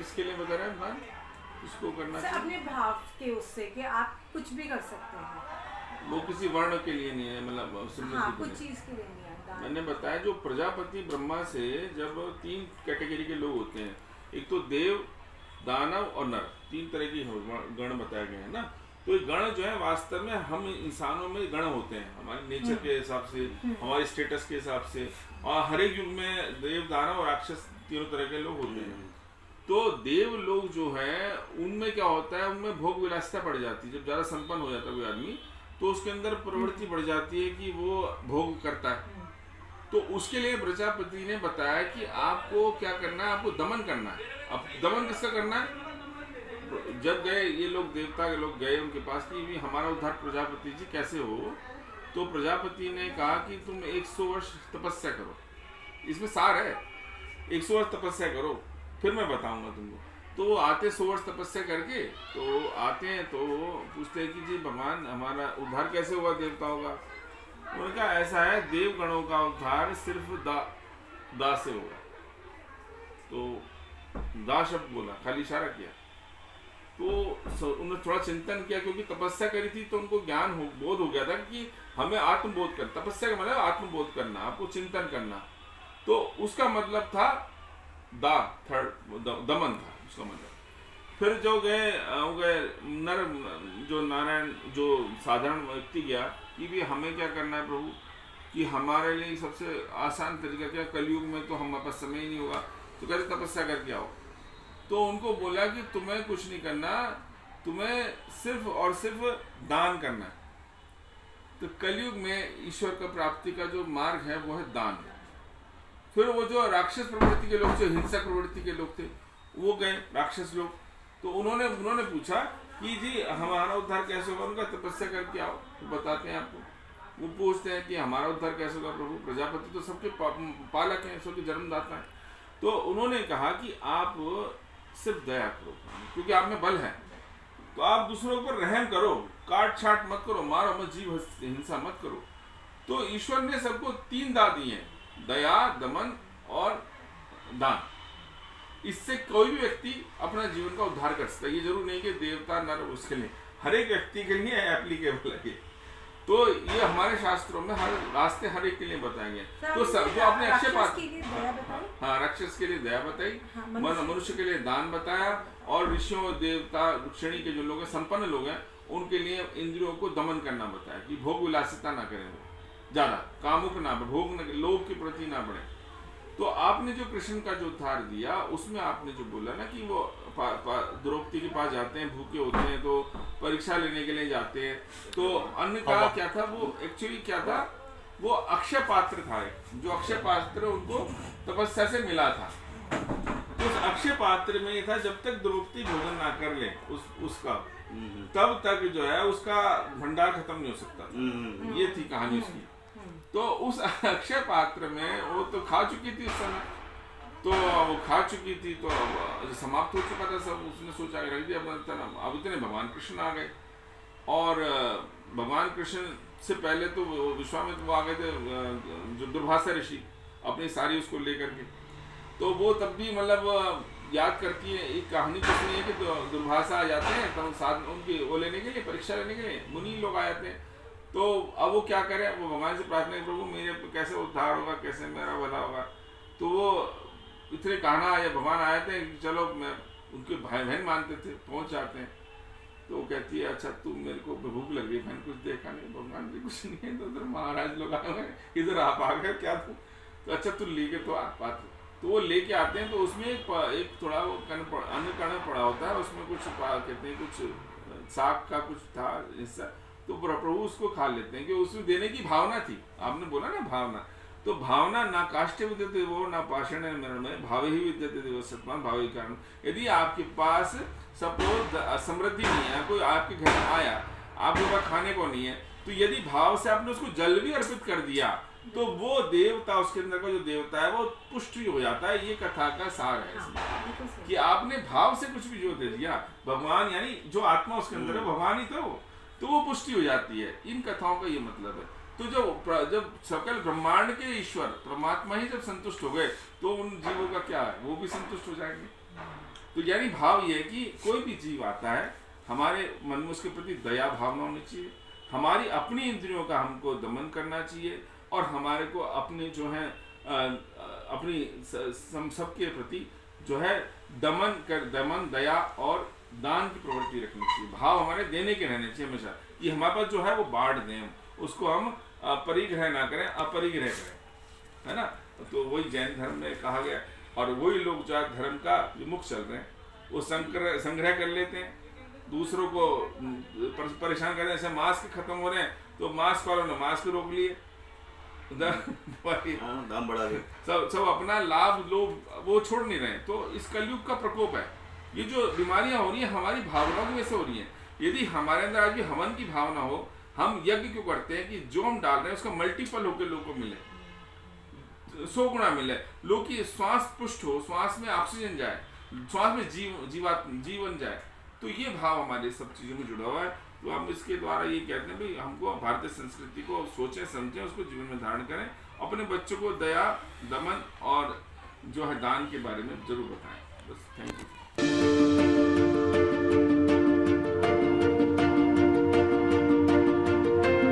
किसके लिए बता रहे हैं भगवान? किसको करना चाहिए? अपने भाव के उससे कि आप कुछ भी कर सकते हैं। वो किसी वर्ण के लिए नहीं है, मतलब हाँ, कुछ चीज के लिए नहीं है। मैंने बताया जो प्रजापति ब्रह्मा से जब 3 कैटेगरी के लोग होते हैं, एक तो देव, दानव और नर, 3 तरह की गण बताए गए हैं ना। तो ये गण जो है वास्तव में हम इंसानों में गण होते हैं, हमारे नेचर के हिसाब से, हमारे स्टेटस के हिसाब से, और हर एक युग में देव, दानव और राक्षस तीनों तरह के लोग होते हैं। तो देव लोग जो है उनमें क्या होता है, उनमें भोग विलासिता बढ़ जाती है। जब ज्यादा संपन्न हो जाता है कोई आदमी तो उसके अंदर प्रवृत्ति बढ़ जाती है कि वो भोग करता है। तो उसके लिए प्रजापति ने बताया कि आपको क्या करना है, आपको दमन करना है। अब दमन किसका करना है? जब गए ये लोग, देवता के लोग गए उनके पास कि भी हमारा उद्धार प्रजापति जी कैसे हो, तो प्रजापति ने कहा कि तुम 100 वर्ष तपस्या करो। इसमें सार है, 100 वर्ष तपस्या करो फिर मैं बताऊंगा तुमको। तो वो आते 100 वर्ष तपस्या करके, तो आते हैं तो पूछते हैं कि जी भगवान हमारा उद्धार कैसे होगा देवताओं का? उन्होंने कहा ऐसा है, देव गणों का उद्धार सिर्फ दा से होगा। तो दा शब्द बोला, खाली इशारा किया। तो उन्होंने थोड़ा चिंतन किया, क्योंकि तपस्या करी थी तो उनको ज्ञान बोध हो गया था कि हमें आत्मबोध कर, तपस्या का मतलब आत्मबोध करना, आपको चिंतन करना। तो उसका मतलब था दमन था उसका मतलब। फिर जो गए नर, जो नारायण, जो साधारण व्यक्ति गया कि भी हमें क्या करना है प्रभु, कि हमारे लिए सबसे आसान तरीका क्या, कलयुग में तो हमारे पास समय ही नहीं होगा, तो कहते तपस्या करके आओ। तो उनको बोला कि तुम्हें कुछ नहीं करना, तुम्हें सिर्फ और सिर्फ दान करना है। तो कलयुग में ईश्वर का प्राप्ति का जो मार्ग है वो है दान। फिर वो जो राक्षस प्रवृत्ति के लोग, जो हिंसक प्रवृत्ति के लोग थे, वो गए राक्षस लोग। तो उन्होंने पूछा कि जी हमारा उद्धार कैसे होगा? उनका तपस्या करके आओ, तो बताते हैं आपको। वो पूछते हैं कि हमारा उद्धार कैसे होगा प्रभु? प्रजापति तो सबके पालक हैं, सबके जन्मदाता हैं। तो उन्होंने कहा कि आप सिर्फ दया करो, क्योंकि आप में बल है, तो आप दूसरों पर रहम करो, काट छाट मत करो, मारो मत, जीव हिंसा मत करो। तो ईश्वर ने सबको 3 दा दिए हैं, दया, दमन और दान। इससे कोई भी व्यक्ति अपना जीवन का उद्धार कर सकता है। ये जरूर नहीं कि देवता नर, उसके लिए हर एक व्यक्ति के लिए एप्लीकेबल है। तो ये हमारे शास्त्रों में हर रास्ते हर एक के लिए बताए गए। तो जो आपने अक्षय पात्र, हाँ, राक्षस के लिए दया बताई, मनुष्य के लिए दान बताया, और ऋषियों देवता श्रेणी के जो लोग हैं, संपन्न लोग हैं, उनके लिए इंद्रियों को दमन करना बताया कि भोग विलासिता ना करें, ज्यादा कामुक ना, भोग लोभ के प्रति ना बढ़े। तो आपने जो कृष्ण का जो उद्धार दिया, उसमें आपने जो बोला ना कि वो द्रौपदी के पास जाते हैं, भूखे होते हैं, तो परीक्षा लेने के लिए जाते हैं। तो अन्न का क्या था, वो एक्चुअली क्या था, वो अक्षय पात्र था, जो अक्षय पात्र उनको तपस्या से मिला था। तो उस अक्षय पात्र में ये था, जब तक द्रौपदी भोजन ना कर ले उसका, तब तक जो है उसका भंडार खत्म नहीं हो सकता। ये थी कहानी उसकी। तो उस अक्षय पात्र में वो तो खा चुकी थी उस समय, तो वो खा चुकी थी, तो समाप्त हो चुका था सब। उसने सोचा रख दिया, अब इतने भगवान कृष्ण आ गए, और भगवान कृष्ण से पहले तो विश्वामित्र वो आ गए थे, जो दुर्वासा ऋषि, अपनी सारी उसको लेकर के। तो वो तब भी मतलब याद करती है, एक कहानी कुछ नहीं है कि दुर्वासा आ जाते हैं तो साथ उनकी वो लेने के लिए, परीक्षा लेने के लिए मुनि लोग आ जाते हैं। तो अब वो क्या करें, वो भगवान से प्रार्थना, प्रभु मेरे कैसे उद्धार होगा, कैसे मेरा भला होगा। तो वो इतने कहना या भगवान आए थे, चलो मैं उनके भाई बहन मानते थे, पहुंच जाते हैं। तो वो कहती है, अच्छा तू, मेरे को भूख लग रही है, मैंने कुछ देखा नहीं, भगवान जी कुछ नहीं है, तो उधर महाराज लोग आए हुए, इधर आप आ गए क्या तू? तो अच्छा तू लेके तो आ पात्र। तो वो लेके आते हैं, तो उसमें एक थोड़ा वो अन्न कर्ण पड़ा होता है, उसमें कुछ कहते हैं, कुछ साग का कुछ था हिस्सा, तो प्रभु उसको खा लेते हैं, कि उसमें देने की भावना थी। आपने बोला ना भावना, तो भावना ना काष्ठे विद्यते वो, ना पाषाण में, भावे ही विद्यते वो, सत्मान भावे कारण। यदि आपके पास सपोज समृद्धि नहीं है, कोई आपके घर में आया, आपके पास खाने को नहीं है, तो यदि भाव से आपने उसको जल भी अर्पित कर दिया, तो वो देवता, उसके अंदर का जो देवता है वो पुष्टि हो जाता है। ये कथा का सार है कि आपने भाव से कुछ भी जो दे दिया, भगवान यानी जो आत्मा उसके अंदर है, भगवान ही तो वो पुष्टि हो जाती है। इन कथाओं का ये मतलब है। तो जब सकल ब्रह्मांड के ईश्वर परमात्मा ही जब संतुष्ट हो गए, तो उन जीवों का क्या है, वो भी संतुष्ट हो जाएंगे। तो यानी भाव ये है कि कोई भी जीव आता है, हमारे मन में उसके प्रति दया भावना होनी चाहिए, हमारी अपनी इंद्रियों का हमको दमन करना चाहिए, और हमारे को अपने जो है अपनी सबके प्रति जो है दमन दया और दान की प्रवृत्ति रखनी चाहिए। भाव हमारे देने के रहने चाहिए हमेशा, कि हमारे पास जो है वो बांट दें, उसको हम परिग्रह ना करें, अपरिग्रह करें, है ना। तो वही जैन धर्म में कहा गया। और वही लोग जो धर्म का विमुख चल रहे हैं, वो संग्रह कर लेते हैं, दूसरों को परेशान कर रहे हैं। जैसे मास्क खत्म हो रहे हैं तो मास्क वालों ने मास्क रोक लिए, दाम बढ़ा दिए, सब अपना लाभ लोग वो छोड़ नहीं रहे। तो इस कलयुग का प्रकोप है। ये जो बीमारियां हो रही है हमारी भावनाओं की वजह से हो रही है। यदि हमारे अंदर आज भी हवन की भावना हो, हम यज्ञ क्यों करते हैं कि जो हम डाल रहे हैं उसका मल्टीपल होकर लोगों को मिले, 100 गुना मिले, लोग की श्वास पुष्ट हो, श्वास में ऑक्सीजन जाए, श्वास में जीवन जाए। तो ये भाव हमारे सब चीज़ों में जुड़ा हुआ है। तो हम इसके द्वारा ये कहते हैं भाई हमको भारतीय संस्कृति को सोचें समझें, उसको जीवन में धारण करें, अपने बच्चों को दया दमन और जो है दान के बारे में जरूर बताएं। बस, थैंक यू।